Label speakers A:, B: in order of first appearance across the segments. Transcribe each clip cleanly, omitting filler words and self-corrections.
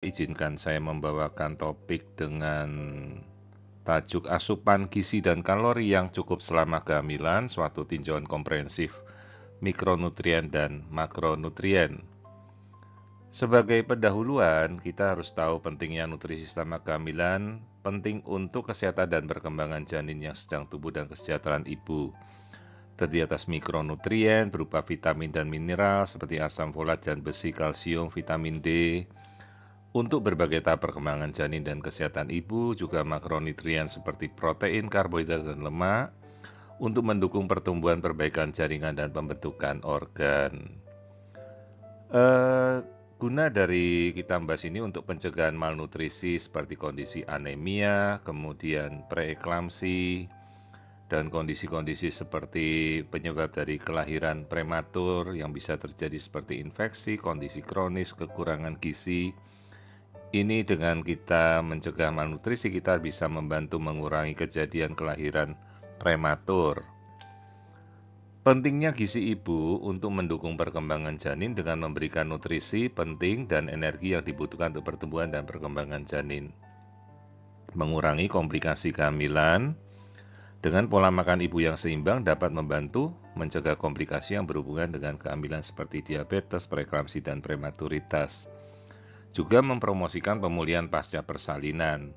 A: izinkan saya membawakan topik dengan tajuk asupan gizi dan kalori yang cukup selama kehamilan, suatu tinjauan komprehensif mikronutrien dan makronutrien. Sebagai pendahuluan, kita harus tahu pentingnya nutrisi selama kehamilan, penting untuk kesehatan dan perkembangan janin yang sedang tumbuh dan kesejahteraan ibu. Terdiri atas mikronutrien berupa vitamin dan mineral seperti asam folat dan besi, kalsium, vitamin D, untuk berbagai tahap perkembangan janin dan kesehatan ibu, juga makronutrien seperti protein, karbohidrat, dan lemak, untuk mendukung pertumbuhan, perbaikan jaringan, dan pembentukan organ. Guna dari kita bahas ini untuk pencegahan malnutrisi seperti kondisi anemia, kemudian preeklamsi, dan kondisi-kondisi seperti penyebab dari kelahiran prematur yang bisa terjadi seperti infeksi, kondisi kronis, kekurangan gizi. Ini dengan kita mencegah malnutrisi, kita bisa membantu mengurangi kejadian kelahiran prematur. Pentingnya gizi ibu untuk mendukung perkembangan janin dengan memberikan nutrisi penting dan energi yang dibutuhkan untuk pertumbuhan dan perkembangan janin. Mengurangi komplikasi kehamilan dengan pola makan ibu yang seimbang dapat membantu mencegah komplikasi yang berhubungan dengan kehamilan seperti diabetes, preeklamsi, dan prematuritas. Juga mempromosikan pemulihan pasca persalinan.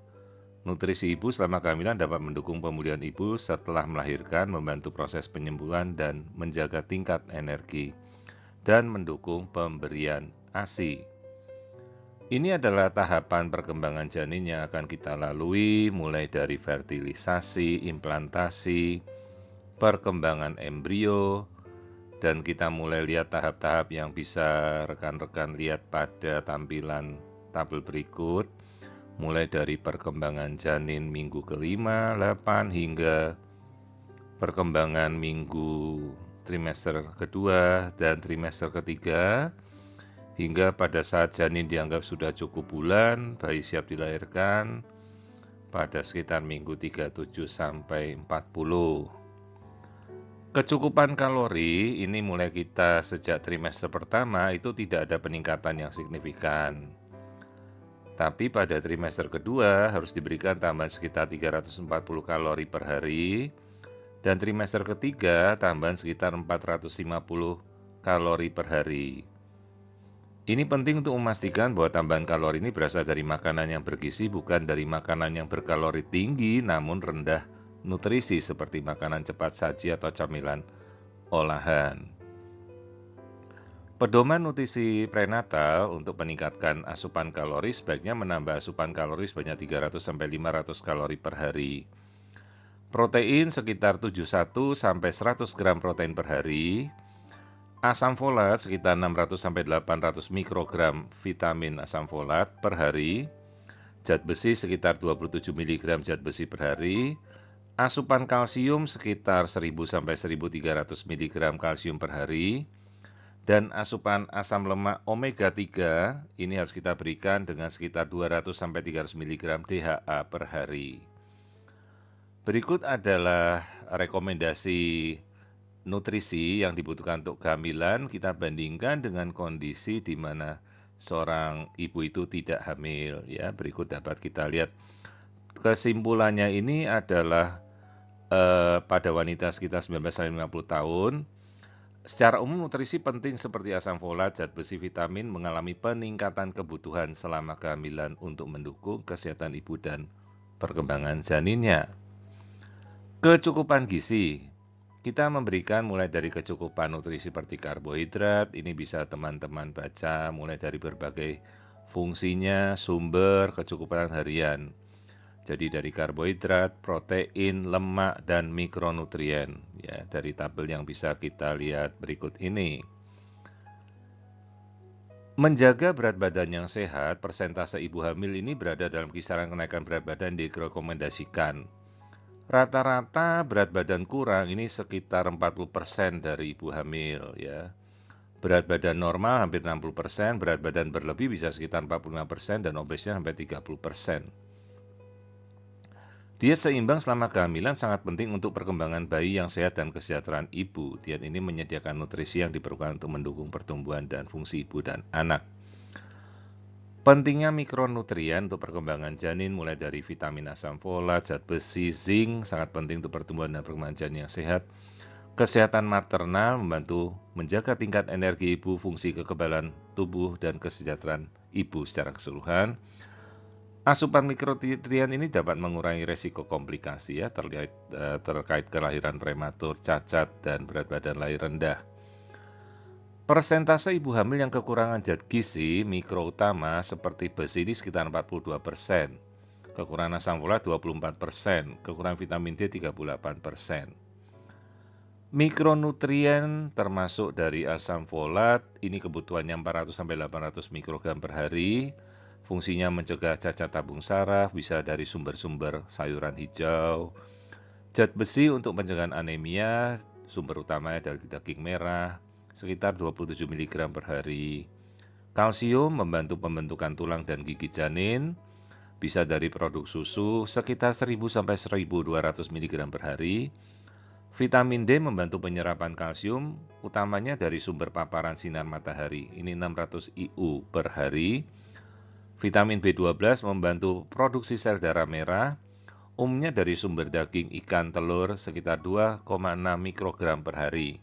A: Nutrisi ibu selama kehamilan dapat mendukung pemulihan ibu setelah melahirkan, membantu proses penyembuhan dan menjaga tingkat energi, dan mendukung pemberian ASI. Ini adalah tahapan perkembangan janin yang akan kita lalui, mulai dari fertilisasi, implantasi, perkembangan embrio, dan kita mulai lihat tahap-tahap yang bisa rekan-rekan lihat pada tampilan tabel berikut, mulai dari perkembangan janin minggu ke-5, 8, hingga perkembangan minggu trimester kedua dan trimester ketiga, hingga pada saat janin dianggap sudah cukup bulan, bayi siap dilahirkan pada sekitar minggu 37 sampai 40. Kecukupan kalori ini mulai kita sejak trimester pertama itu tidak ada peningkatan yang signifikan. Tapi pada trimester kedua harus diberikan tambahan sekitar 340 kalori per hari, dan trimester ketiga tambahan sekitar 450 kalori per hari. Ini penting untuk memastikan bahwa tambahan kalori ini berasal dari makanan yang bergizi, bukan dari makanan yang berkalori tinggi namun rendah nutrisi seperti makanan cepat saji atau camilan olahan. Pedoman nutrisi prenatal untuk meningkatkan asupan kalori sebaiknya menambah asupan kalori sebanyak 300-500 kalori per hari. Protein sekitar 71-100 gram protein per hari. Asam folat sekitar 600-800 mikrogram vitamin asam folat per hari. Zat besi sekitar 27 mg zat besi per hari. Asupan kalsium sekitar 1000-1300 mg kalsium per hari. Dan asupan asam lemak omega 3 ini harus kita berikan dengan sekitar 200-300 mg DHA per hari. Berikut adalah rekomendasi nutrisi yang dibutuhkan untuk kehamilan. Kita bandingkan dengan kondisi di mana seorang ibu itu tidak hamil. Ya, berikut dapat kita lihat. Kesimpulannya ini adalah pada wanita sekitar 19-50 tahun, secara umum nutrisi penting seperti asam folat, zat besi, vitamin mengalami peningkatan kebutuhan selama kehamilan untuk mendukung kesehatan ibu dan perkembangan janinnya. Kecukupan gizi. Kita memberikan mulai dari kecukupan nutrisi seperti karbohidrat, ini bisa teman-teman baca mulai dari berbagai fungsinya, sumber, kecukupan harian. Jadi dari karbohidrat, protein, lemak, dan mikronutrien. Ya, dari tabel yang bisa kita lihat berikut ini. Menjaga berat badan yang sehat, persentase ibu hamil ini berada dalam kisaran kenaikan berat badan direkomendasikan. Rata-rata berat badan kurang ini sekitar 40% dari ibu hamil. Ya. Berat badan normal hampir 60%, berat badan berlebih bisa sekitar 45%, dan obesnya sampai 30%. Diet seimbang selama kehamilan sangat penting untuk perkembangan bayi yang sehat dan kesejahteraan ibu. Diet ini menyediakan nutrisi yang diperlukan untuk mendukung pertumbuhan dan fungsi ibu dan anak. Pentingnya mikronutrien untuk perkembangan janin mulai dari vitamin asam folat, zat besi, zinc sangat penting untuk pertumbuhan dan perkembangan janin yang sehat. Kesehatan maternal membantu menjaga tingkat energi ibu, fungsi kekebalan tubuh, dan kesejahteraan ibu secara keseluruhan. Asupan mikronutrien ini dapat mengurangi resiko komplikasi ya terkait kelahiran prematur, cacat, dan berat badan lahir rendah. Persentase ibu hamil yang kekurangan zat gizi mikro utama seperti besi ini sekitar 42%, kekurangan asam folat 24%, kekurangan vitamin D 38%. Mikronutrien termasuk dari asam folat, ini kebutuhannya 400-800 mikrogram per hari. Fungsinya mencegah cacat tabung saraf, bisa dari sumber-sumber sayuran hijau. Zat besi untuk pencegahan anemia, sumber utamanya dari daging merah, sekitar 27 mg per hari. Kalsium membantu pembentukan tulang dan gigi janin, bisa dari produk susu, sekitar 1000-1200 mg per hari. Vitamin D membantu penyerapan kalsium, utamanya dari sumber paparan sinar matahari, ini 600 IU per hari. Vitamin B12 membantu produksi sel darah merah, umumnya dari sumber daging, ikan, telur, sekitar 2,6 mikrogram per hari.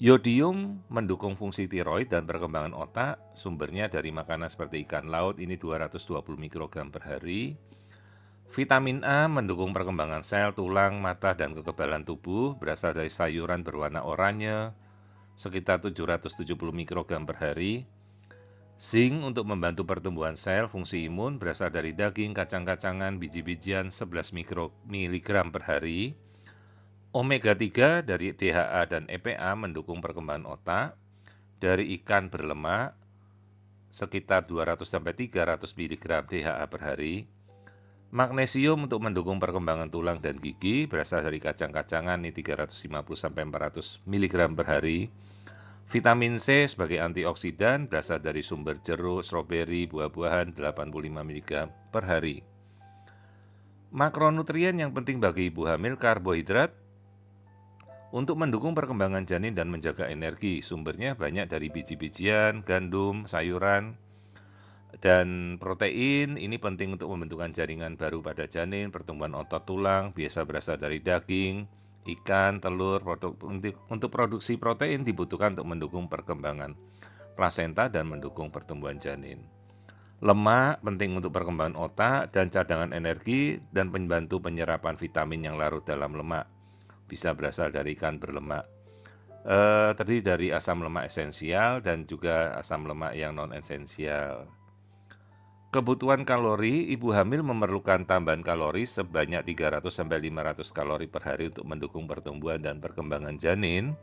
A: Yodium mendukung fungsi tiroid dan perkembangan otak, sumbernya dari makanan seperti ikan laut, ini 220 mikrogram per hari. Vitamin A mendukung perkembangan sel, tulang, mata, dan kekebalan tubuh, berasal dari sayuran berwarna oranye, sekitar 770 mikrogram per hari. Zinc untuk membantu pertumbuhan sel, fungsi imun, berasal dari daging, kacang-kacangan, biji-bijian, 11 miligram per hari. Omega 3 dari DHA dan EPA mendukung perkembangan otak. Dari ikan berlemak, sekitar 200-300 mg DHA per hari. Magnesium untuk mendukung perkembangan tulang dan gigi, berasal dari kacang-kacangan, ini 350-400 mg per hari. Vitamin C sebagai antioksidan, berasal dari sumber jeruk, stroberi, buah-buahan, 85 mg per hari. Makronutrien yang penting bagi ibu hamil, karbohidrat, untuk mendukung perkembangan janin dan menjaga energi, sumbernya banyak dari biji-bijian, gandum, sayuran, dan protein. Ini penting untuk pembentukan jaringan baru pada janin, pertumbuhan otot tulang, biasa berasal dari daging, ikan, telur. Untuk produksi protein dibutuhkan untuk mendukung perkembangan plasenta dan mendukung pertumbuhan janin. Lemak penting untuk perkembangan otak dan cadangan energi dan membantu penyerapan vitamin yang larut dalam lemak. Bisa berasal dari ikan berlemak. Terdiri dari asam lemak esensial dan juga asam lemak yang non-esensial. Kebutuhan kalori, ibu hamil memerlukan tambahan kalori sebanyak 300-500 kalori per hari untuk mendukung pertumbuhan dan perkembangan janin,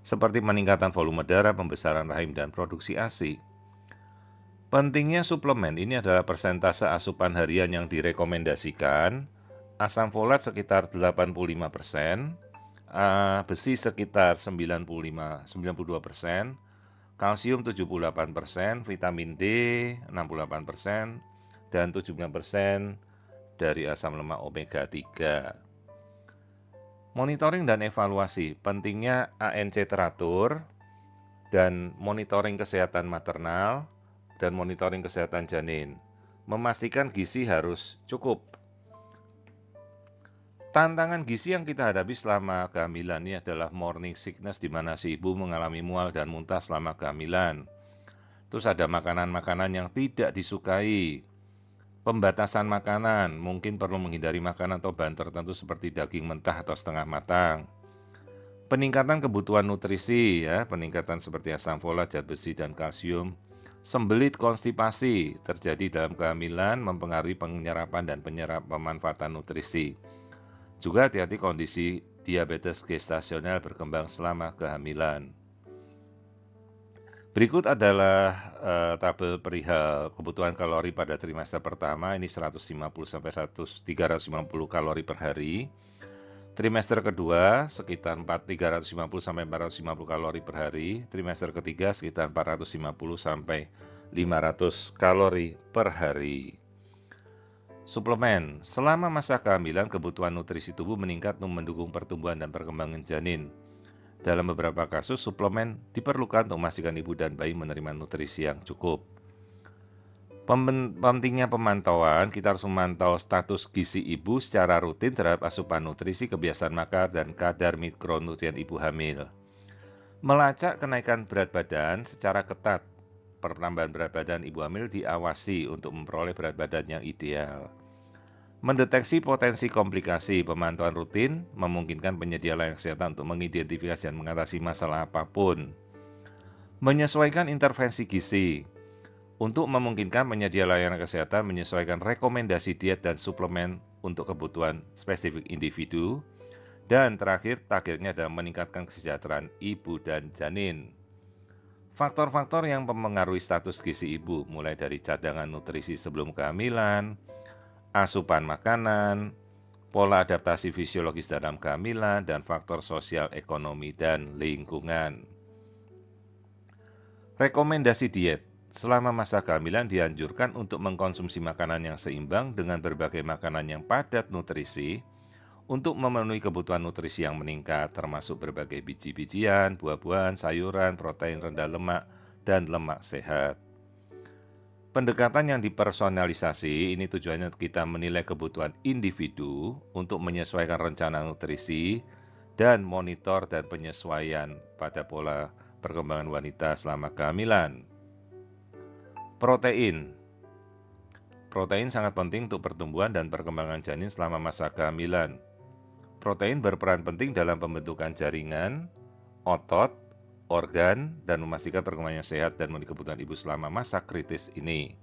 A: seperti peningkatan volume darah, pembesaran rahim, dan produksi ASI. Pentingnya suplemen ini adalah persentase asupan harian yang direkomendasikan. Asam folat sekitar 85%, besi sekitar 92%, kalsium 78%, vitamin D 68%, dan 79% dari asam lemak omega 3. Monitoring dan evaluasi, pentingnya ANC teratur, dan monitoring kesehatan maternal, dan monitoring kesehatan janin. Memastikan gizi harus cukup. Tantangan gizi yang kita hadapi selama kehamilan ini adalah morning sickness, di mana si ibu mengalami mual dan muntah selama kehamilan. Terus ada makanan-makanan yang tidak disukai. Pembatasan makanan, mungkin perlu menghindari makanan atau bahan tertentu seperti daging mentah atau setengah matang. Peningkatan kebutuhan nutrisi, ya, peningkatan seperti asam folat, zat besi, dan kalsium. Sembelit konstipasi terjadi dalam kehamilan, mempengaruhi penyerapan dan pemanfaatan nutrisi. Juga hati-hati kondisi diabetes gestasional berkembang selama kehamilan. Berikut adalah tabel perihal kebutuhan kalori pada trimester pertama, ini 150-350 kalori per hari. Trimester kedua sekitar 350-450 kalori per hari. Trimester ketiga sekitar 450-500 kalori per hari. Suplemen. Selama masa kehamilan, kebutuhan nutrisi tubuh meningkat untuk mendukung pertumbuhan dan perkembangan janin. Dalam beberapa kasus, suplemen diperlukan untuk memastikan ibu dan bayi menerima nutrisi yang cukup. Pentingnya pemantauan, kita harus memantau status gizi ibu secara rutin terhadap asupan nutrisi, kebiasaan makan, dan kadar mikronutrien ibu hamil. Melacak kenaikan berat badan secara ketat. Penambahan berat badan ibu hamil diawasi untuk memperoleh berat badan yang ideal. Mendeteksi potensi komplikasi, pemantauan rutin memungkinkan penyedia layanan kesehatan untuk mengidentifikasi dan mengatasi masalah apapun. Menyesuaikan intervensi gizi. Untuk memungkinkan penyedia layanan kesehatan menyesuaikan rekomendasi diet dan suplemen untuk kebutuhan spesifik individu. Dan terakhir, targetnya adalah meningkatkan kesejahteraan ibu dan janin. Faktor-faktor yang mempengaruhi status gizi ibu, mulai dari cadangan nutrisi sebelum kehamilan, asupan makanan, pola adaptasi fisiologis dalam kehamilan, dan faktor sosial, ekonomi, dan lingkungan. Rekomendasi diet. Selama masa kehamilan dianjurkan untuk mengkonsumsi makanan yang seimbang dengan berbagai makanan yang padat nutrisi untuk memenuhi kebutuhan nutrisi yang meningkat, termasuk berbagai biji-bijian, buah-buahan, sayuran, protein rendah lemak, dan lemak sehat. Pendekatan yang dipersonalisasi ini tujuannya kita menilai kebutuhan individu untuk menyesuaikan rencana nutrisi dan monitor dan penyesuaian pada pola perkembangan wanita selama kehamilan. Protein. Protein sangat penting untuk pertumbuhan dan perkembangan janin selama masa kehamilan. Protein berperan penting dalam pembentukan jaringan, otot, organ, dan memastikan perkembangan yang sehat dan memenuhi kebutuhan ibu selama masa kritis ini.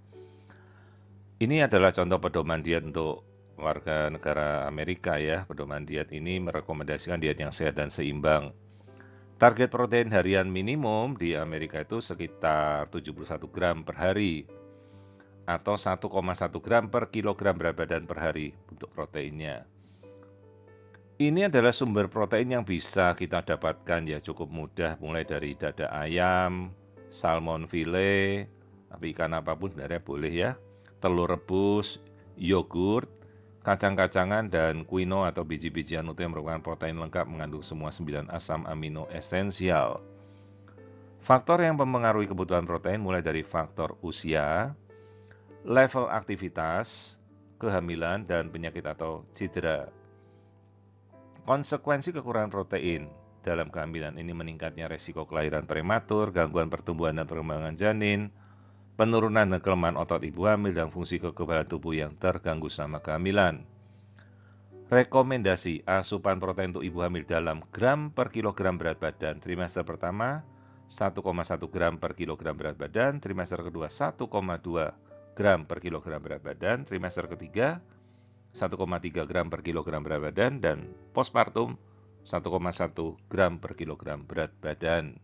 A: Ini adalah contoh pedoman diet untuk warga negara Amerika ya. Pedoman diet ini merekomendasikan diet yang sehat dan seimbang. Target protein harian minimum di Amerika itu sekitar 71 gram per hari atau 1,1 gram per kilogram berat badan per hari untuk proteinnya. Ini adalah sumber protein yang bisa kita dapatkan ya cukup mudah, mulai dari dada ayam, salmon file, tapi ikan apapun sebenarnya boleh ya, telur rebus, yogurt, kacang-kacangan, dan quinoa atau biji-bijian utuh yang merupakan protein lengkap mengandung semua 9 asam amino esensial. Faktor yang mempengaruhi kebutuhan protein mulai dari faktor usia, level aktivitas, kehamilan, dan penyakit atau cedera. Konsekuensi kekurangan protein dalam kehamilan ini meningkatnya resiko kelahiran prematur, gangguan pertumbuhan dan perkembangan janin, penurunan dan kelemahan otot ibu hamil, dan fungsi kekebalan tubuh yang terganggu selama kehamilan. Rekomendasi asupan protein untuk ibu hamil dalam gram per kilogram berat badan. Trimester pertama 1,1 gram per kilogram berat badan, trimester kedua 1,2 gram per kilogram berat badan, trimester ketiga 1,3 gram per kilogram berat badan, dan postpartum 1,1 gram per kilogram berat badan.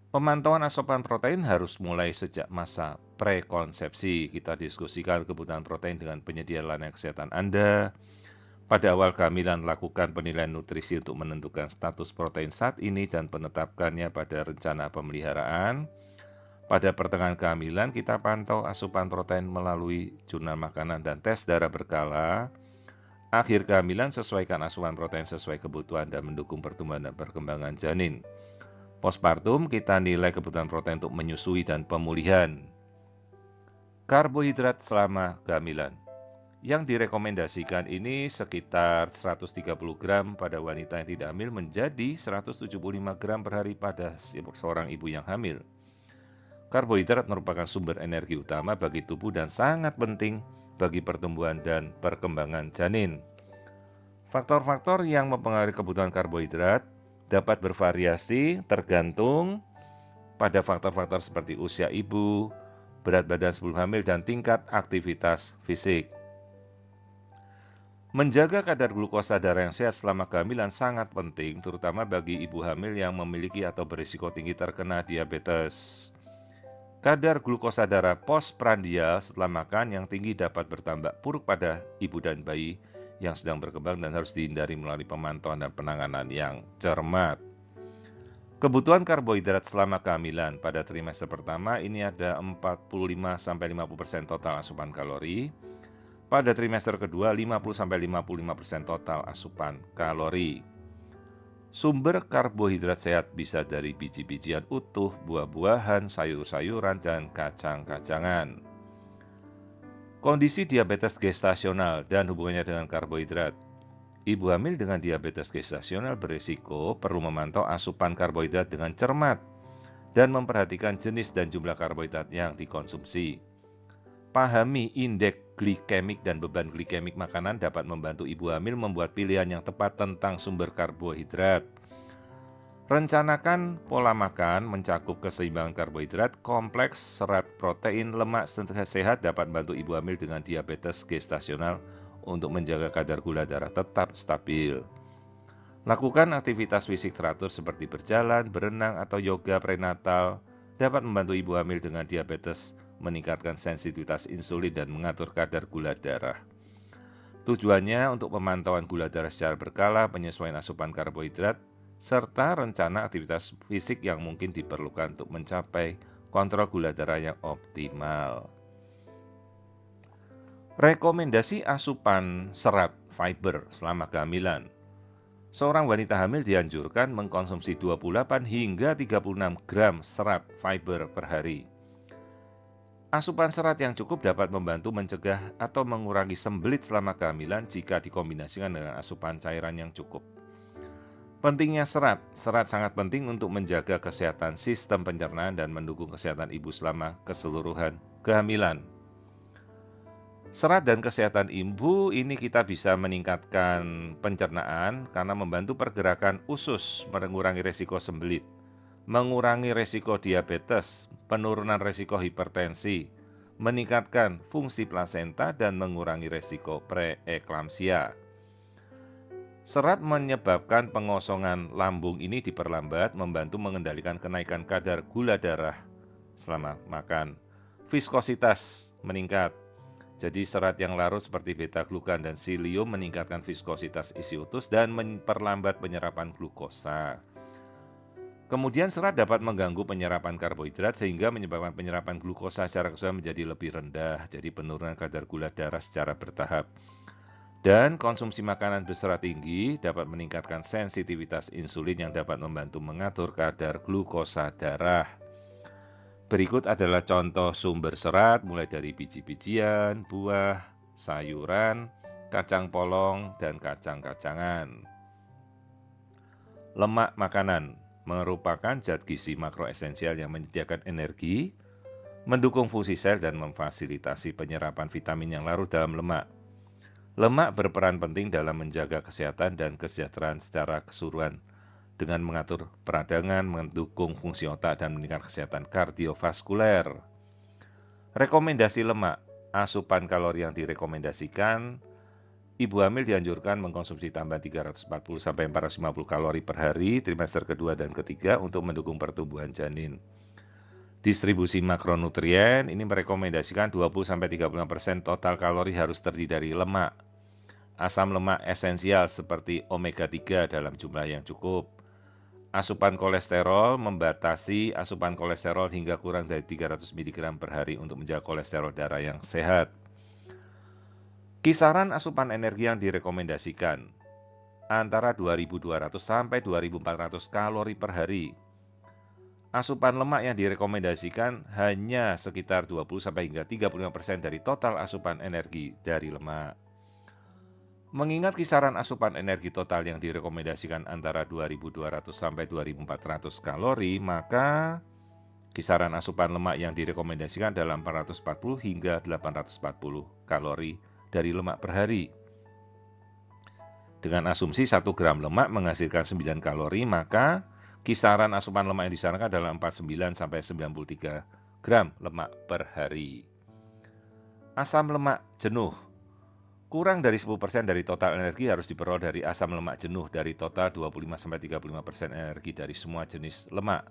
A: Pemantauan asupan protein harus mulai sejak masa prekonsepsi. Kita diskusikan kebutuhan protein dengan penyedia layanan kesehatan Anda. Pada awal kehamilan, lakukan penilaian nutrisi untuk menentukan status protein saat ini dan penetapkannya pada rencana pemeliharaan. Pada pertengahan kehamilan, kita pantau asupan protein melalui jurnal makanan dan tes darah berkala. Akhir kehamilan, sesuaikan asupan protein sesuai kebutuhan dan mendukung pertumbuhan dan perkembangan janin. Postpartum, kita nilai kebutuhan protein untuk menyusui dan pemulihan. Karbohidrat selama kehamilan. Yang direkomendasikan ini sekitar 130 gram pada wanita yang tidak hamil menjadi 175 gram per hari pada seorang ibu yang hamil. Karbohidrat merupakan sumber energi utama bagi tubuh dan sangat penting bagi pertumbuhan dan perkembangan janin. Faktor-faktor yang mempengaruhi kebutuhan karbohidrat dapat bervariasi tergantung pada faktor-faktor seperti usia ibu, berat badan sebelum hamil, dan tingkat aktivitas fisik. Menjaga kadar glukosa darah yang sehat selama kehamilan sangat penting, terutama bagi ibu hamil yang memiliki atau berisiko tinggi terkena diabetes. Kadar glukosa darah postprandial setelah makan yang tinggi dapat berdampak buruk pada ibu dan bayi yang sedang berkembang dan harus dihindari melalui pemantauan dan penanganan yang cermat. Kebutuhan karbohidrat selama kehamilan pada trimester pertama ini ada 45-50% total asupan kalori. Pada trimester kedua 50-55% total asupan kalori. Sumber karbohidrat sehat bisa dari biji-bijian utuh, buah-buahan, sayur-sayuran, dan kacang-kacangan. Kondisi diabetes gestasional dan hubungannya dengan karbohidrat. Ibu hamil dengan diabetes gestasional berisiko perlu memantau asupan karbohidrat dengan cermat dan memperhatikan jenis dan jumlah karbohidrat yang dikonsumsi. Pahami indeks glikemik dan beban glikemik makanan dapat membantu ibu hamil membuat pilihan yang tepat tentang sumber karbohidrat. Rencanakan pola makan mencakup keseimbangan karbohidrat, kompleks, serat, protein, lemak sehat dapat membantu ibu hamil dengan diabetes gestasional untuk menjaga kadar gula darah tetap stabil. Lakukan aktivitas fisik teratur seperti berjalan, berenang, atau yoga prenatal dapat membantu ibu hamil dengan diabetes meningkatkan sensitivitas insulin dan mengatur kadar gula darah. Tujuannya untuk pemantauan gula darah secara berkala, penyesuaian asupan karbohidrat, serta rencana aktivitas fisik yang mungkin diperlukan untuk mencapai kontrol gula darah yang optimal. Rekomendasi asupan serat fiber selama kehamilan. Seorang wanita hamil dianjurkan mengkonsumsi 28 hingga 36 gram serat fiber per hari. Asupan serat yang cukup dapat membantu mencegah atau mengurangi sembelit selama kehamilan jika dikombinasikan dengan asupan cairan yang cukup. Pentingnya serat. Serat sangat penting untuk menjaga kesehatan sistem pencernaan dan mendukung kesehatan ibu selama keseluruhan kehamilan. Serat dan kesehatan ibu ini kita bisa meningkatkan pencernaan karena membantu pergerakan usus, mengurangi risiko sembelit, mengurangi risiko diabetes, penurunan risiko hipertensi, meningkatkan fungsi plasenta dan mengurangi risiko preeklamsia. Serat menyebabkan pengosongan lambung ini diperlambat, membantu mengendalikan kenaikan kadar gula darah selama makan. Viskositas meningkat. Jadi serat yang larut seperti beta-glukan dan psyllium meningkatkan viskositas isi usus dan memperlambat penyerapan glukosa. Kemudian serat dapat mengganggu penyerapan karbohidrat sehingga menyebabkan penyerapan glukosa secara keseluruhan menjadi lebih rendah. Jadi penurunan kadar gula darah secara bertahap. Dan konsumsi makanan berserat tinggi dapat meningkatkan sensitivitas insulin yang dapat membantu mengatur kadar glukosa darah. Berikut adalah contoh sumber serat mulai dari biji-bijian, buah, sayuran, kacang polong, dan kacang-kacangan. Lemak makanan merupakan zat gizi makroesensial yang menyediakan energi, mendukung fungsi sel dan memfasilitasi penyerapan vitamin yang larut dalam lemak. Lemak berperan penting dalam menjaga kesehatan dan kesejahteraan secara keseluruhan dengan mengatur peradangan, mendukung fungsi otak, dan meningkatkan kesehatan kardiovaskuler. Rekomendasi lemak, asupan kalori yang direkomendasikan, ibu hamil dianjurkan mengkonsumsi tambahan 340-450 kalori per hari trimester kedua dan ketiga untuk mendukung pertumbuhan janin. Distribusi makronutrien ini merekomendasikan 20-35% total kalori harus terdiri dari lemak. Asam lemak esensial seperti omega 3 dalam jumlah yang cukup. Asupan kolesterol membatasi asupan kolesterol hingga kurang dari 300 mg per hari untuk menjaga kolesterol darah yang sehat. Kisaran asupan energi yang direkomendasikan antara 2.200 sampai 2.400 kalori per hari. Asupan lemak yang direkomendasikan hanya sekitar 20 sampai hingga 35% dari total asupan energi dari lemak. Mengingat kisaran asupan energi total yang direkomendasikan antara 2.200 sampai 2.400 kalori, maka kisaran asupan lemak yang direkomendasikan adalah 440 hingga 840 kalori dari lemak per hari. Dengan asumsi 1 gram lemak menghasilkan 9 kalori, maka kisaran asupan lemak yang disarankan adalah 49 sampai 93 gram lemak per hari. Asam lemak jenuh. Kurang dari 10% dari total energi harus diperoleh dari asam lemak jenuh dari total 25-35% energi dari semua jenis lemak.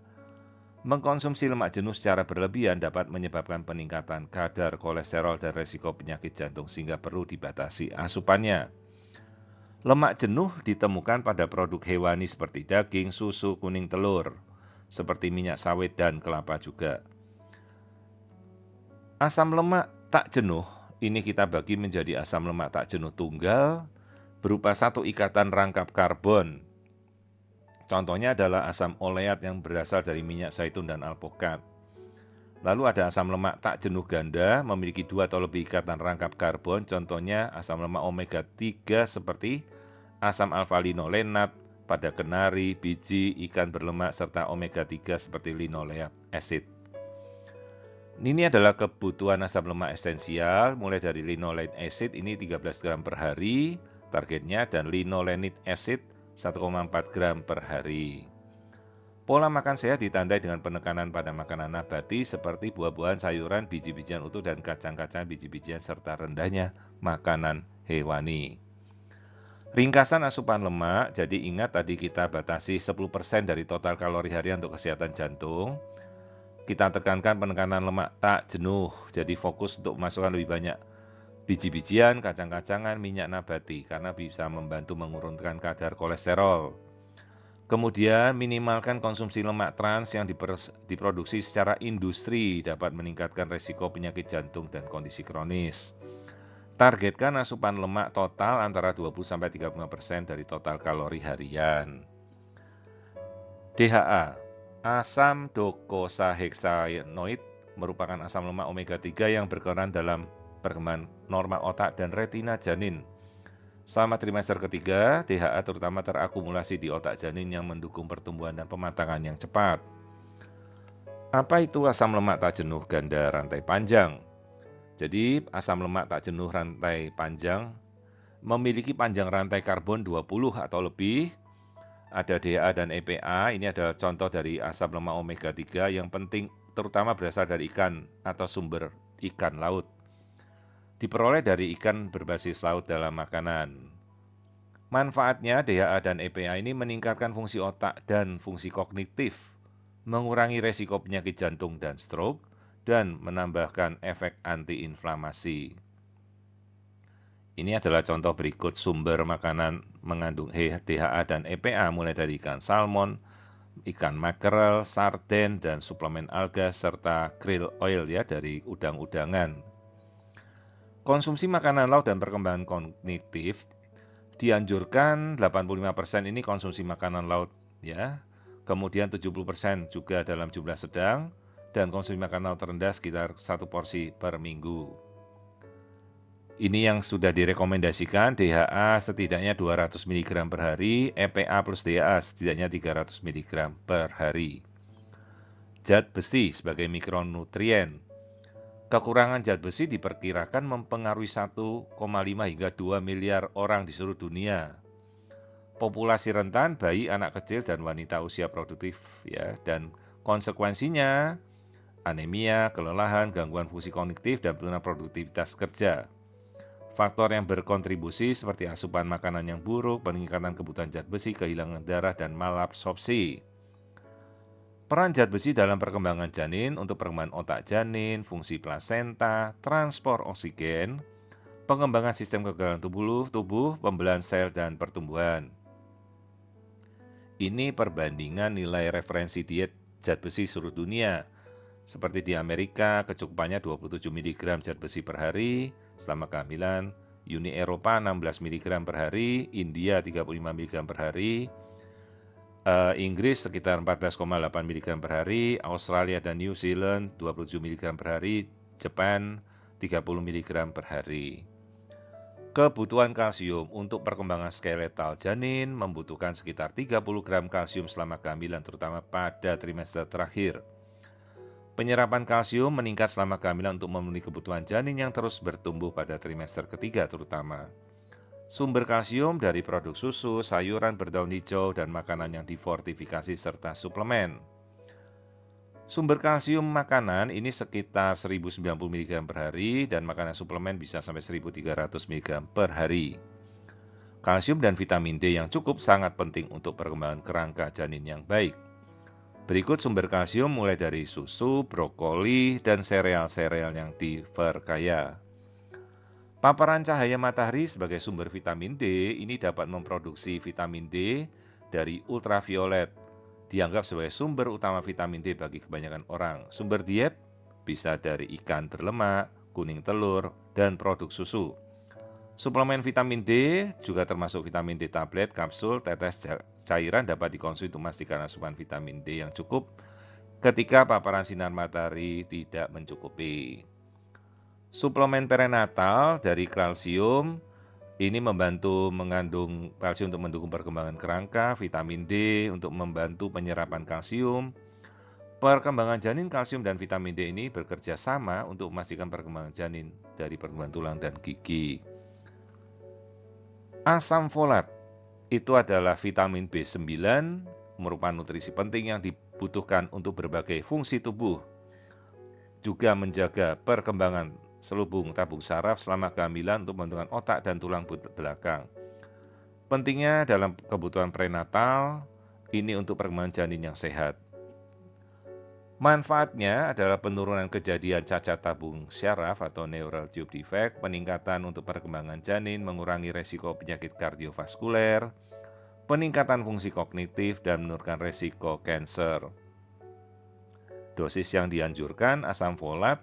A: Mengkonsumsi lemak jenuh secara berlebihan dapat menyebabkan peningkatan kadar kolesterol dan risiko penyakit jantung sehingga perlu dibatasi asupannya. Lemak jenuh ditemukan pada produk hewani seperti daging, susu, kuning telur, seperti minyak sawit dan kelapa juga. Asam lemak tak jenuh ini kita bagi menjadi asam lemak tak jenuh tunggal berupa satu ikatan rangkap karbon Contohnya adalah asam oleat yang berasal dari minyak zaitun dan alpukat. Lalu ada asam lemak tak jenuh ganda, memiliki 2 atau lebih ikatan rangkap karbon, contohnya asam lemak omega 3 seperti asam alfa-linolenat pada kenari, biji, ikan berlemak, serta omega 3 seperti linoleic acid. Ini adalah kebutuhan asam lemak esensial, mulai dari linoleic acid ini 13 gram per hari, targetnya, dan linolenic acid 1,4 gram per hari. Pola makan sehat ditandai dengan penekanan pada makanan nabati seperti buah-buahan, sayuran, biji-bijian utuh, dan kacang-kacangan biji-bijian, serta rendahnya makanan hewani. Ringkasan asupan lemak, jadi ingat tadi kita batasi 10% dari total kalori harian untuk kesehatan jantung. Kita tekankan penekanan lemak tak jenuh, jadi fokus untuk memasukkan lebih banyak biji-bijian, kacang-kacangan, minyak nabati, karena bisa membantu menurunkan kadar kolesterol. Kemudian, minimalkan konsumsi lemak trans yang diproduksi secara industri dapat meningkatkan risiko penyakit jantung dan kondisi kronis. Targetkan asupan lemak total antara 20-35% dari total kalori harian. DHA, asam docosahexaenoid, merupakan asam lemak omega 3 yang berperan dalam perkembangan normal otak dan retina janin. Selama trimester ketiga, DHA terutama terakumulasi di otak janin yang mendukung pertumbuhan dan pematangan yang cepat. Apa itu asam lemak tak jenuh ganda rantai panjang? Jadi, asam lemak tak jenuh rantai panjang memiliki panjang rantai karbon 20 atau lebih. Ada DHA dan EPA, ini adalah contoh dari asam lemak omega 3 yang penting terutama berasal dari ikan atau sumber ikan laut. Diperoleh dari ikan berbasis laut dalam makanan. Manfaatnya, DHA dan EPA ini meningkatkan fungsi otak dan fungsi kognitif, mengurangi resiko penyakit jantung dan stroke, dan menambahkan efek antiinflamasi. Ini adalah contoh berikut sumber makanan mengandung DHA dan EPA, mulai dari ikan salmon, ikan makrel, sarden, dan suplemen alga, serta krill oil ya dari udang-udangan. Konsumsi makanan laut dan perkembangan kognitif dianjurkan 85% ini konsumsi makanan laut ya. Kemudian 70% juga dalam jumlah sedang dan konsumsi makanan laut rendah sekitar 1 porsi per minggu. Ini yang sudah direkomendasikan, DHA setidaknya 200 mg per hari, EPA plus DHA setidaknya 300 mg per hari. Zat besi sebagai mikronutrien. Kekurangan zat besi diperkirakan mempengaruhi 1,5 hingga 2 miliar orang di seluruh dunia. Populasi rentan, bayi, anak kecil, dan wanita usia produktif ya, dan konsekuensinya anemia, kelelahan, gangguan fungsi kognitif, dan penurunan produktivitas kerja. Faktor yang berkontribusi seperti asupan makanan yang buruk, peningkatan kebutuhan zat besi, kehilangan darah, dan malabsorpsi. Peran zat besi dalam perkembangan janin untuk perkembangan otak janin, fungsi plasenta, transport oksigen, pengembangan sistem kekebalan tubuh, pembelahan sel, dan pertumbuhan. Ini perbandingan nilai referensi diet zat besi seluruh dunia. Seperti di Amerika, kecukupannya 27 mg zat besi per hari selama kehamilan, Uni Eropa 16 mg per hari, India 35 mg per hari, Inggris sekitar 14,8 mg per hari, Australia dan New Zealand 27 mg per hari, Jepang 30 mg per hari. Kebutuhan kalsium untuk perkembangan skeletal janin membutuhkan sekitar 30 gram kalsium selama kehamilan, terutama pada trimester terakhir. Penyerapan kalsium meningkat selama kehamilan untuk memenuhi kebutuhan janin yang terus bertumbuh pada trimester ketiga terutama. Sumber kalsium dari produk susu, sayuran berdaun hijau, dan makanan yang difortifikasi serta suplemen. Sumber kalsium makanan ini sekitar 1090 mg per hari dan makanan suplemen bisa sampai 1300 mg per hari. Kalsium dan vitamin D yang cukup sangat penting untuk perkembangan kerangka janin yang baik. Berikut sumber kalsium mulai dari susu, brokoli, dan sereal-sereal yang diperkaya. Paparan cahaya matahari sebagai sumber vitamin D ini dapat memproduksi vitamin D dari ultraviolet. Dianggap sebagai sumber utama vitamin D bagi kebanyakan orang. Sumber diet bisa dari ikan berlemak, kuning telur, dan produk susu. Suplemen vitamin D juga termasuk vitamin D tablet, kapsul, tetes cairan dapat dikonsumsi untuk memastikan asupan vitamin D yang cukup ketika paparan sinar matahari tidak mencukupi. Suplemen prenatal dari kalsium ini membantu mengandung kalsium untuk mendukung perkembangan kerangka, vitamin D untuk membantu penyerapan kalsium. Perkembangan janin, kalsium dan vitamin D ini bekerja sama untuk memastikan perkembangan janin dari pertumbuhan tulang dan gigi. Asam folat itu adalah vitamin B9, merupakan nutrisi penting yang dibutuhkan untuk berbagai fungsi tubuh, juga menjaga perkembangan selubung tabung saraf selama kehamilan untuk membentukkan otak dan tulang belakang. Pentingnya dalam kebutuhan prenatal, ini untuk perkembangan janin yang sehat. Manfaatnya adalah penurunan kejadian cacat tabung syaraf atau neural tube defect, peningkatan untuk perkembangan janin, mengurangi resiko penyakit kardiovaskuler, peningkatan fungsi kognitif, dan menurunkan resiko kanker. Dosis yang dianjurkan asam folat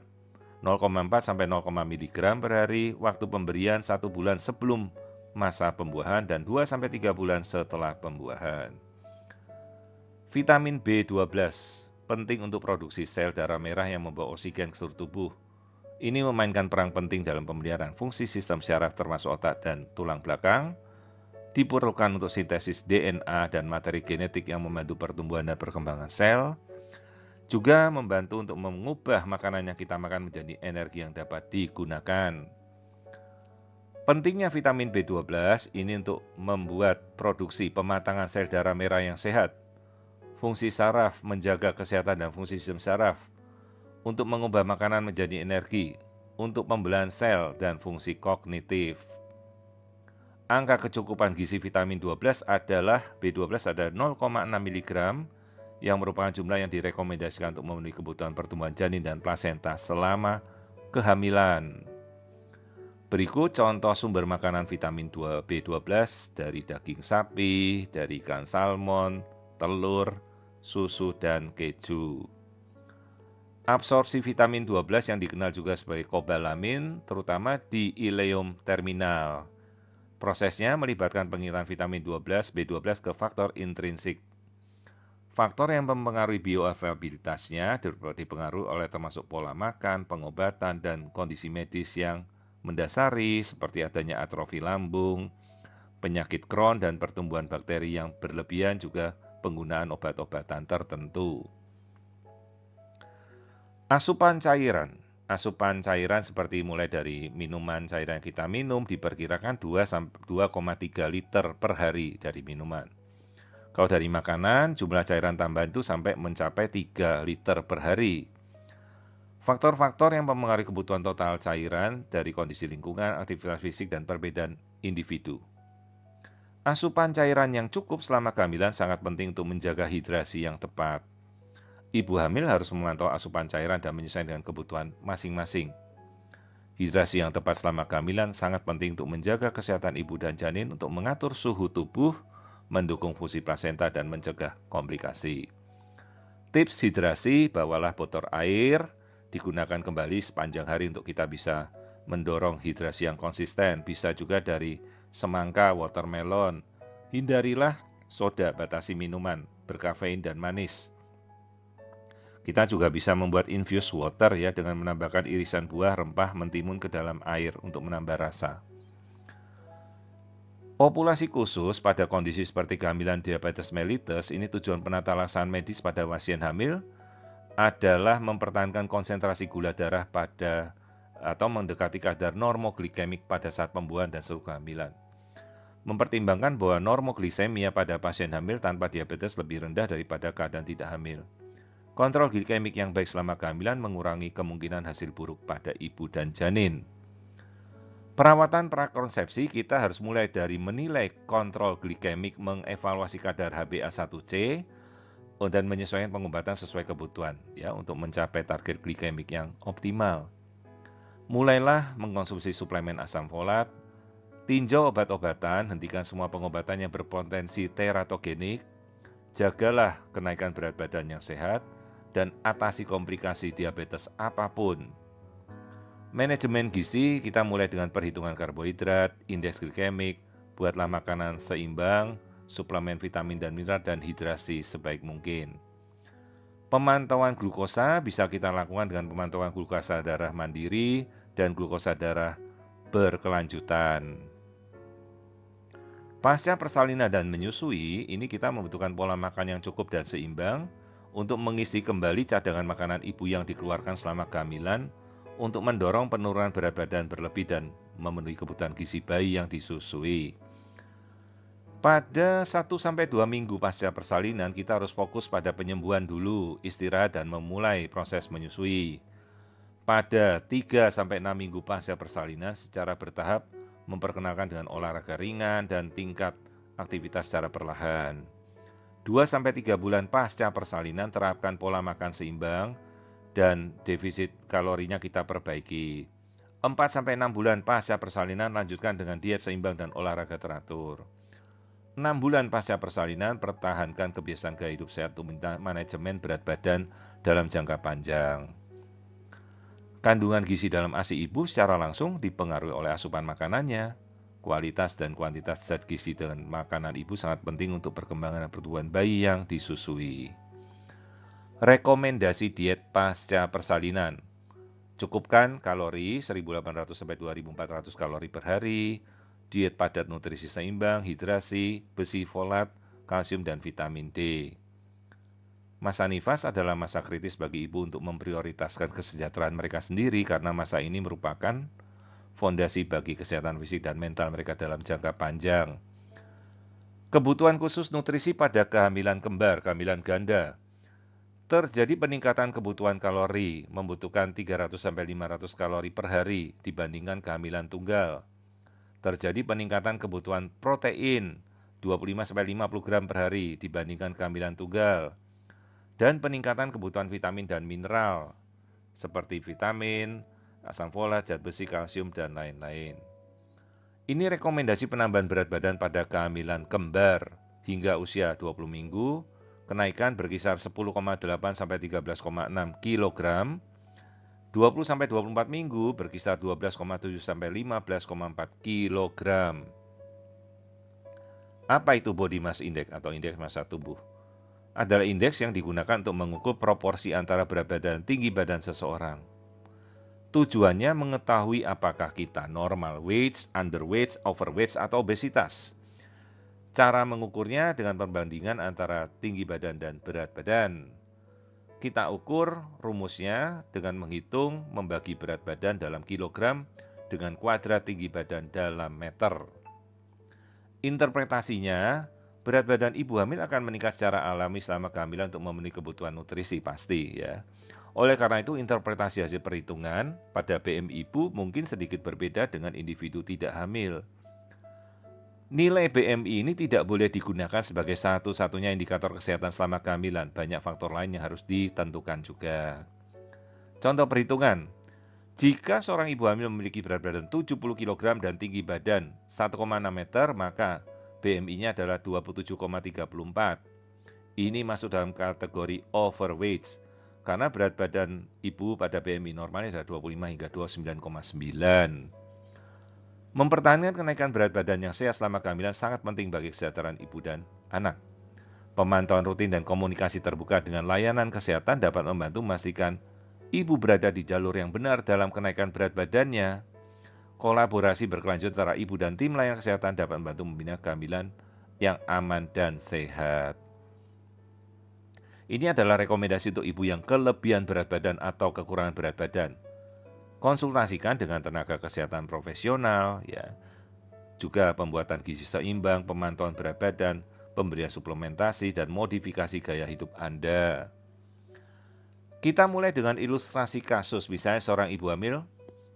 A: 0,4 sampai 0, mg per hari, waktu pemberian 1 bulan sebelum masa pembuahan dan 2 sampai 3 bulan setelah pembuahan. Vitamin B12 penting untuk produksi sel darah merah yang membawa oksigen ke seluruh tubuh. Ini memainkan peran penting dalam pemeliharaan fungsi sistem syaraf termasuk otak dan tulang belakang. Diperlukan untuk sintesis DNA dan materi genetik yang membantu pertumbuhan dan perkembangan sel. Juga membantu untuk mengubah makanan yang kita makan menjadi energi yang dapat digunakan. Pentingnya vitamin B12 ini untuk membuat produksi pematangan sel darah merah yang sehat, fungsi saraf, menjaga kesehatan dan fungsi sistem saraf, untuk mengubah makanan menjadi energi, untuk pembelahan sel dan fungsi kognitif. Angka kecukupan gizi vitamin B12 adalah 0,6 mg yang merupakan jumlah yang direkomendasikan untuk memenuhi kebutuhan pertumbuhan janin dan plasenta selama kehamilan. Berikut contoh sumber makanan vitamin B12 dari daging sapi, dari ikan salmon, telur, susu, dan keju. Absorpsi vitamin B12 yang dikenal juga sebagai kobalamin, terutama di ileum terminal. Prosesnya melibatkan pengiriman vitamin B12 ke faktor intrinsik. Faktor yang mempengaruhi bioavailabilitasnya dapat dipengaruhi oleh termasuk pola makan, pengobatan, dan kondisi medis yang mendasari seperti adanya atrofi lambung, penyakit Crohn, dan pertumbuhan bakteri yang berlebihan, juga penggunaan obat-obatan tertentu. Asupan cairan. Asupan cairan seperti mulai dari minuman cairan yang kita minum diperkirakan 2,3 liter per hari dari minuman. Kalau dari makanan, jumlah cairan tambahan itu sampai mencapai 3 liter per hari. Faktor-faktor yang mempengaruhi kebutuhan total cairan dari kondisi lingkungan, aktivitas fisik, dan perbedaan individu. Asupan cairan yang cukup selama kehamilan sangat penting untuk menjaga hidrasi yang tepat. Ibu hamil harus memantau asupan cairan dan menyesuaikan dengan kebutuhan masing-masing. Hidrasi yang tepat selama kehamilan sangat penting untuk menjaga kesehatan ibu dan janin, untuk mengatur suhu tubuh, mendukung fungsi plasenta, dan mencegah komplikasi. Tips hidrasi, bawalah botol air, digunakan kembali sepanjang hari untuk kita bisa mendorong hidrasi yang konsisten. Bisa juga dari semangka, watermelon. Hindarilah soda, batasi minuman berkafein dan manis. Kita juga bisa membuat infused water ya, dengan menambahkan irisan buah, rempah, mentimun ke dalam air untuk menambah rasa. Populasi khusus pada kondisi seperti kehamilan diabetes mellitus, ini tujuan penata laksanaan medis pada pasien hamil adalah mempertahankan konsentrasi gula darah pada atau mendekati kadar normoglikemik pada saat pembuahan dan seluruh kehamilan. Mempertimbangkan bahwa normoglisemia pada pasien hamil tanpa diabetes lebih rendah daripada keadaan tidak hamil. Kontrol glikemik yang baik selama kehamilan mengurangi kemungkinan hasil buruk pada ibu dan janin. Perawatan prakonsepsi kita harus mulai dari menilai kontrol glikemik, mengevaluasi kadar HbA1c, dan menyesuaikan pengobatan sesuai kebutuhan ya untuk mencapai target glikemik yang optimal. Mulailah mengkonsumsi suplemen asam folat, tinjau obat-obatan, hentikan semua pengobatan yang berpotensi teratogenik, jagalah kenaikan berat badan yang sehat, dan atasi komplikasi diabetes apapun. Manajemen gizi kita mulai dengan perhitungan karbohidrat, indeks glikemik, buatlah makanan seimbang, suplemen vitamin dan mineral, dan hidrasi sebaik mungkin. Pemantauan glukosa bisa kita lakukan dengan pemantauan glukosa darah mandiri dan glukosa darah berkelanjutan. Pasca persalinan dan menyusui, ini kita membutuhkan pola makan yang cukup dan seimbang untuk mengisi kembali cadangan makanan ibu yang dikeluarkan selama kehamilan untuk mendorong penurunan berat badan berlebih dan memenuhi kebutuhan gizi bayi yang disusui. Pada 1-2 minggu pasca persalinan, kita harus fokus pada penyembuhan dulu, istirahat, dan memulai proses menyusui. Pada 3-6 minggu pasca persalinan, secara bertahap memperkenalkan dengan olahraga ringan dan tingkat aktivitas secara perlahan. 2-3 bulan pasca persalinan, terapkan pola makan seimbang dan defisit kalorinya kita perbaiki. 4-6 bulan pasca persalinan, lanjutkan dengan diet seimbang dan olahraga teratur. 6 bulan pasca persalinan, pertahankan kebiasaan gaya hidup sehat untuk manajemen berat badan dalam jangka panjang. Kandungan gizi dalam ASI ibu secara langsung dipengaruhi oleh asupan makanannya. Kualitas dan kuantitas zat gizi dengan makanan ibu sangat penting untuk perkembangan dan pertumbuhan bayi yang disusui. Rekomendasi diet pasca persalinan. Cukupkan kalori 1.800-2.400 kalori per hari, diet padat nutrisi seimbang, hidrasi, besi, folat, kalsium, dan vitamin D. Masa nifas adalah masa kritis bagi ibu untuk memprioritaskan kesejahteraan mereka sendiri karena masa ini merupakan fondasi bagi kesehatan fisik dan mental mereka dalam jangka panjang. Kebutuhan khusus nutrisi pada kehamilan kembar, kehamilan ganda. Terjadi peningkatan kebutuhan kalori, membutuhkan 300-500 kalori per hari dibandingkan kehamilan tunggal. Terjadi peningkatan kebutuhan protein, 25-50 gram per hari dibandingkan kehamilan tunggal. Dan peningkatan kebutuhan vitamin dan mineral, seperti vitamin, asam folat, zat besi, kalsium, dan lain-lain. Ini rekomendasi penambahan berat badan pada kehamilan kembar hingga usia 20 minggu, kenaikan berkisar 10,8-13,6 kg, 20-24 minggu berkisar 12,7-15,4 kg. Apa itu body mass index atau indeks massa tubuh? Adalah indeks yang digunakan untuk mengukur proporsi antara berat badan dan tinggi badan seseorang. Tujuannya mengetahui apakah kita normal weight, underweight, overweight, atau obesitas. Cara mengukurnya dengan perbandingan antara tinggi badan dan berat badan. Kita ukur rumusnya dengan menghitung membagi berat badan dalam kilogram dengan kuadrat tinggi badan dalam meter. Interpretasinya, berat badan ibu hamil akan meningkat secara alami selama kehamilan untuk memenuhi kebutuhan nutrisi pasti ya. Oleh karena itu, interpretasi hasil perhitungan pada BMI ibu mungkin sedikit berbeda dengan individu tidak hamil. Nilai BMI ini tidak boleh digunakan sebagai satu-satunya indikator kesehatan selama kehamilan. Banyak faktor lain yang harus ditentukan juga. Contoh perhitungan. Jika seorang ibu hamil memiliki berat badan 70 kg dan tinggi badan 1,6 meter, maka BMI-nya adalah 27,34. Ini masuk dalam kategori overweight, karena berat badan ibu pada BMI normalnya adalah 25 hingga 29,9. Mempertahankan kenaikan berat badan yang sehat selama kehamilan sangat penting bagi kesejahteraan ibu dan anak. Pemantauan rutin dan komunikasi terbuka dengan layanan kesehatan dapat membantu memastikan ibu berada di jalur yang benar dalam kenaikan berat badannya. Kolaborasi berkelanjutan antara ibu dan tim layanan kesehatan dapat membantu membina kehamilan yang aman dan sehat. Ini adalah rekomendasi untuk ibu yang kelebihan berat badan atau kekurangan berat badan. Konsultasikan dengan tenaga kesehatan profesional, ya. Juga pembuatan gizi seimbang, pemantauan berat badan, pemberian suplementasi, dan modifikasi gaya hidup Anda. Kita mulai dengan ilustrasi kasus, misalnya seorang ibu hamil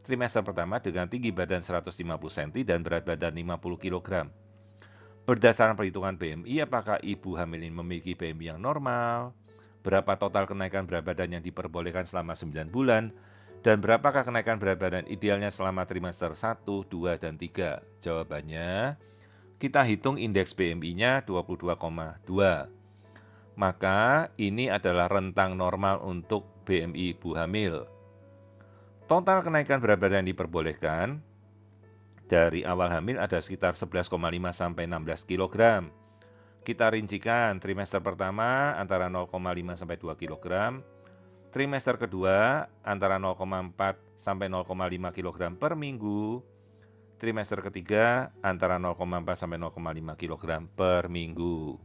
A: trimester pertama dengan tinggi badan 150 cm dan berat badan 50 kg. Berdasarkan perhitungan BMI, apakah ibu hamil ini memiliki BMI yang normal? Berapa total kenaikan berat badan yang diperbolehkan selama 9 bulan? Dan berapakah kenaikan berat badan idealnya selama trimester 1, 2, dan 3? Jawabannya, kita hitung indeks BMI-nya 22,2. Maka ini adalah rentang normal untuk BMI ibu hamil. Total kenaikan berat badan yang diperbolehkan dari awal hamil ada sekitar 11,5 sampai 16 kg. Kita rincikan, trimester pertama antara 0,5 sampai 2 kg, trimester kedua antara 0,4 sampai 0,5 kg per minggu, trimester ketiga antara 0,4 sampai 0,5 kg per minggu.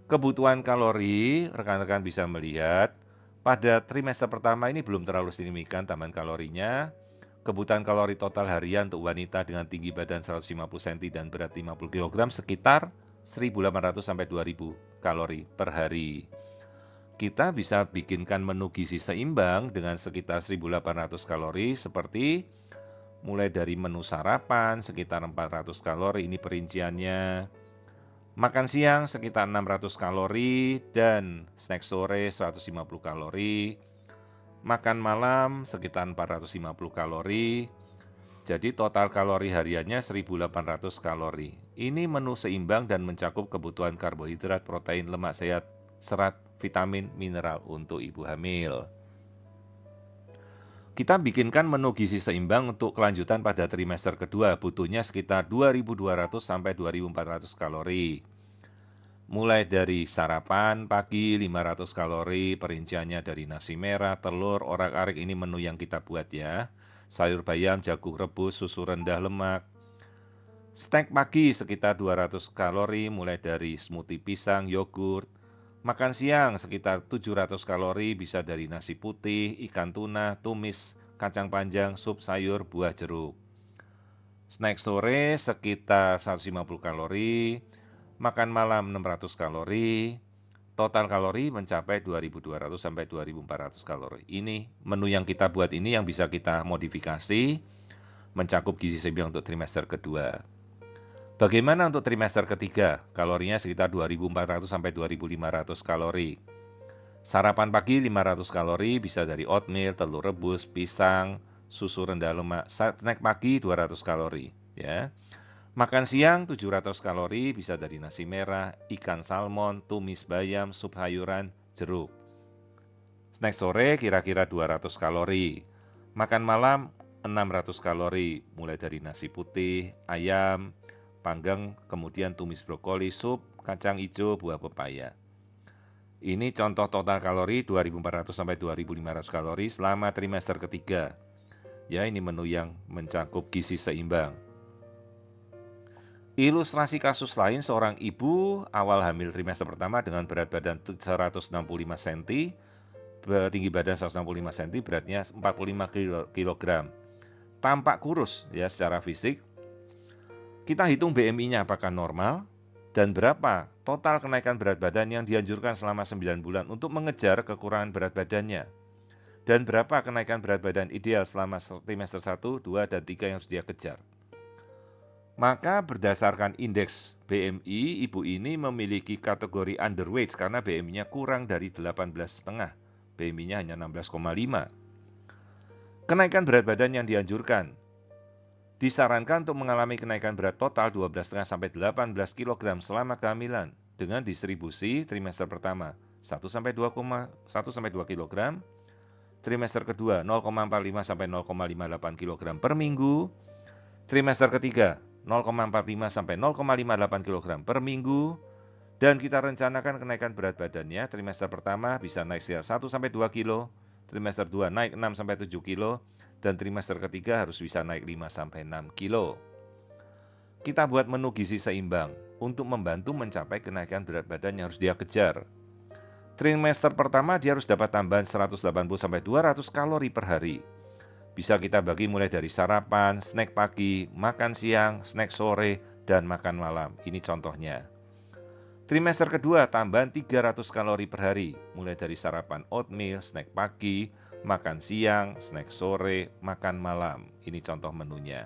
A: Kebutuhan kalori, rekan-rekan bisa melihat, pada trimester pertama ini belum terlalu signifikan tambahan kalorinya. Kebutuhan kalori total harian untuk wanita dengan tinggi badan 150 cm dan berat 50 kg sekitar 1.800 sampai 2.000 kalori per hari. Kita bisa bikinkan menu gizi seimbang dengan sekitar 1.800 kalori seperti mulai dari menu sarapan sekitar 400 kalori, ini perinciannya. Makan siang sekitar 600 kalori dan snack sore 150 kalori. Makan malam sekitar 450 kalori. Jadi total kalori hariannya 1.800 kalori. Ini menu seimbang dan mencakup kebutuhan karbohidrat, protein, lemak sehat, serat, vitamin, mineral untuk ibu hamil. Kita bikinkan menu gizi seimbang untuk kelanjutan pada trimester kedua, butuhnya sekitar 2.200 sampai 2.400 kalori. Mulai dari sarapan pagi 500 kalori, perinciannya dari nasi merah, telur, orak-arik, ini menu yang kita buat ya. Sayur bayam, jagung rebus, susu rendah lemak. Snack pagi sekitar 200 kalori, mulai dari smoothie pisang, yogurt. Makan siang sekitar 700 kalori, bisa dari nasi putih, ikan tuna, tumis, kacang panjang, sup sayur, buah jeruk. Snack sore sekitar 150 kalori, makan malam 600 kalori, total kalori mencapai 2.200 sampai 2.400 kalori. Ini menu yang kita buat ini yang bisa kita modifikasi, mencakup gizi seimbang untuk trimester kedua. Bagaimana untuk trimester ketiga? Kalorinya sekitar 2.400 sampai 2.500 kalori. Sarapan pagi 500 kalori, bisa dari oatmeal, telur rebus, pisang, susu rendah lemak. Snack pagi 200 kalori, ya. Makan siang 700 kalori, bisa dari nasi merah, ikan salmon, tumis bayam, sup sayuran, jeruk. Snack sore kira-kira 200 kalori. Makan malam 600 kalori, mulai dari nasi putih, ayam, panggang, kemudian tumis brokoli, sup, kacang hijau, buah pepaya. Ini contoh total kalori 2.400 sampai 2.500 kalori selama trimester ketiga. Ya, ini menu yang mencakup gizi seimbang. Ilustrasi kasus lain, seorang ibu awal hamil trimester pertama dengan berat badan 165 cm, tinggi badan 165 cm, beratnya 45 kg. Tampak kurus ya secara fisik. Kita hitung BMI-nya apakah normal dan berapa total kenaikan berat badan yang dianjurkan selama 9 bulan untuk mengejar kekurangan berat badannya. Dan berapa kenaikan berat badan ideal selama trimester 1, 2, dan 3 yang harus dia kejar. Maka berdasarkan indeks BMI, ibu ini memiliki kategori underweight karena BMI-nya kurang dari 18,5. BMI-nya hanya 16,5. Kenaikan berat badan yang dianjurkan. Disarankan untuk mengalami kenaikan berat total 12,5 sampai 18 kg selama kehamilan dengan distribusi trimester pertama 1 sampai 2 kg, trimester kedua 0,45 sampai 0,58 kg per minggu, trimester ketiga 0,45 sampai 0,58 kg per minggu, dan kita rencanakan kenaikan berat badannya trimester pertama bisa naik sekitar 1 sampai 2 kg, trimester 2 naik 6 sampai 7 kg, dan trimester ketiga harus bisa naik 5 sampai 6 kg. Kita buat menu gizi seimbang untuk membantu mencapai kenaikan berat badan yang harus dia kejar. Trimester pertama dia harus dapat tambahan 180 sampai 200 kalori per hari. Bisa kita bagi mulai dari sarapan, snack pagi, makan siang, snack sore, dan makan malam. Ini contohnya. Trimester kedua tambahan 300 kalori per hari, mulai dari sarapan oatmeal, snack pagi, makan siang, snack sore, makan malam. Ini contoh menunya.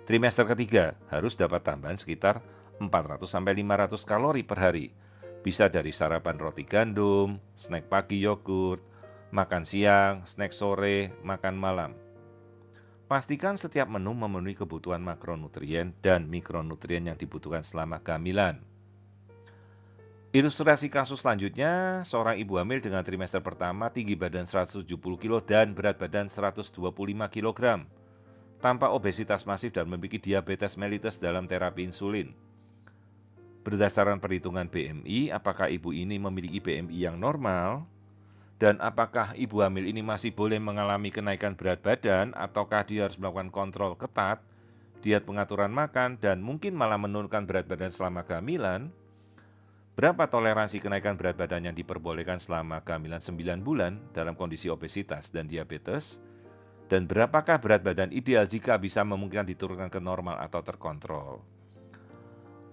A: Trimester ketiga harus dapat tambahan sekitar 400 sampai 500 kalori per hari. Bisa dari sarapan roti gandum, snack pagi yogurt, makan siang, snack sore, makan malam. Pastikan setiap menu memenuhi kebutuhan makronutrien dan mikronutrien yang dibutuhkan selama kehamilan. Ilustrasi kasus selanjutnya, seorang ibu hamil dengan trimester pertama tinggi badan 170 kg dan berat badan 125 kg, tanpa obesitas masif dan memiliki diabetes mellitus dalam terapi insulin. Berdasarkan perhitungan BMI, apakah ibu ini memiliki BMI yang normal? Dan apakah ibu hamil ini masih boleh mengalami kenaikan berat badan ataukah dia harus melakukan kontrol ketat, diet pengaturan makan, dan mungkin malah menurunkan berat badan selama kehamilan? Berapa toleransi kenaikan berat badan yang diperbolehkan selama kehamilan 9 bulan dalam kondisi obesitas dan diabetes? Dan berapakah berat badan ideal jika bisa memungkinkan diturunkan ke normal atau terkontrol?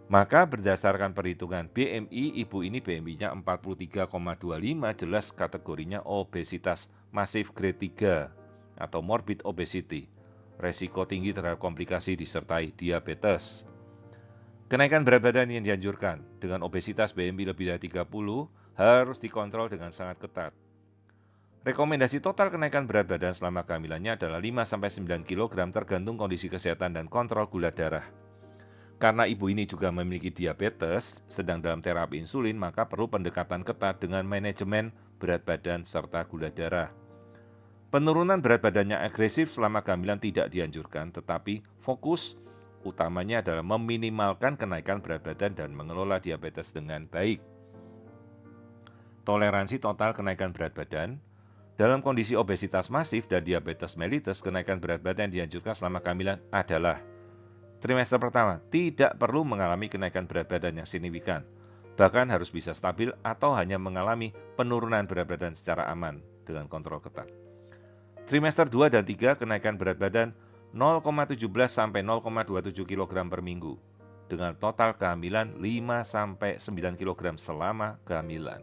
A: Maka berdasarkan perhitungan BMI, ibu ini BMI-nya 43,25, jelas kategorinya obesitas masif grade 3 atau morbid obesity. Resiko tinggi terhadap komplikasi disertai diabetes. Kenaikan berat badan yang dianjurkan dengan obesitas BMI lebih dari 30 harus dikontrol dengan sangat ketat. Rekomendasi total kenaikan berat badan selama kehamilannya adalah 5-9 kg tergantung kondisi kesehatan dan kontrol gula darah. Karena ibu ini juga memiliki diabetes, sedang dalam terapi insulin, maka perlu pendekatan ketat dengan manajemen berat badan serta gula darah. Penurunan berat badannya agresif selama kehamilan tidak dianjurkan, tetapi fokus utamanya adalah meminimalkan kenaikan berat badan dan mengelola diabetes dengan baik. Toleransi total kenaikan berat badan. Dalam kondisi obesitas masif dan diabetes mellitus, kenaikan berat badan yang dianjurkan selama kehamilan adalah trimester pertama tidak perlu mengalami kenaikan berat badan yang signifikan, bahkan harus bisa stabil atau hanya mengalami penurunan berat badan secara aman dengan kontrol ketat. Trimester 2 dan 3 kenaikan berat badan 0,17 sampai 0,27 kg per minggu dengan total kehamilan 5 sampai 9 kg selama kehamilan.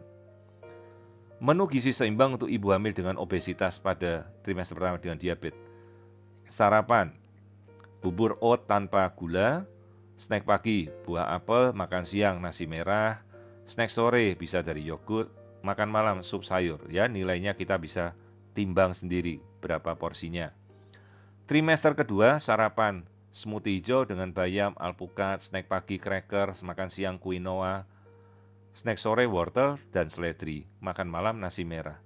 A: Menu gizi seimbang untuk ibu hamil dengan obesitas pada trimester pertama dengan diabetes. Sarapan, bubur oat tanpa gula, snack pagi, buah apel, makan siang, nasi merah, snack sore bisa dari yogurt, makan malam, sup sayur. Ya, nilainya kita bisa timbang sendiri berapa porsinya. Trimester kedua, sarapan, smoothie hijau dengan bayam, alpukat, snack pagi, cracker, makan siang, quinoa, snack sore, wortel, dan seledri, makan malam, nasi merah.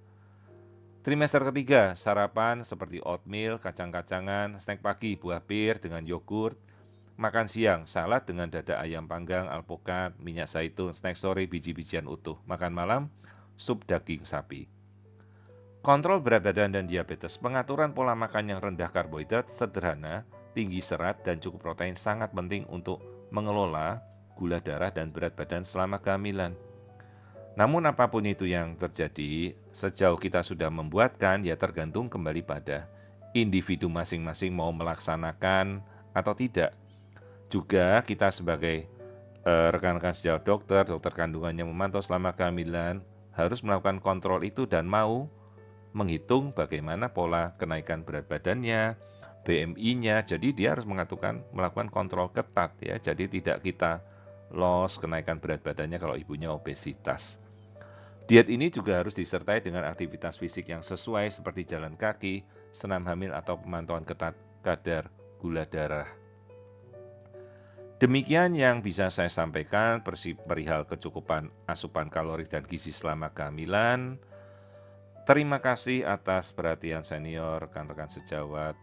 A: Trimester ketiga, sarapan seperti oatmeal, kacang-kacangan, snack pagi, buah pir dengan yogurt, makan siang, salad dengan dada ayam panggang, alpukat, minyak zaitun, snack sore, biji-bijian utuh, makan malam, sup daging sapi. Kontrol berat badan dan diabetes, pengaturan pola makan yang rendah karbohidrat, sederhana, tinggi serat, dan cukup protein sangat penting untuk mengelola gula darah dan berat badan selama kehamilan. Namun apapun itu yang terjadi, sejauh kita sudah membuatkan, ya tergantung kembali pada individu masing-masing mau melaksanakan atau tidak. Juga kita sebagai rekan-rekan sejawat dokter kandungannya memantau selama kehamilan, harus melakukan kontrol itu dan mau menghitung bagaimana pola kenaikan berat badannya, BMI-nya. Jadi dia harus melakukan kontrol ketat ya. Jadi tidak kita loss kenaikan berat badannya kalau ibunya obesitas. Diet ini juga harus disertai dengan aktivitas fisik yang sesuai seperti jalan kaki, senam hamil atau pemantauan ketat kadar gula darah. Demikian yang bisa saya sampaikan perihal kecukupan asupan kalori dan gizi selama kehamilan. Terima kasih atas perhatian senior, rekan-rekan sejawat.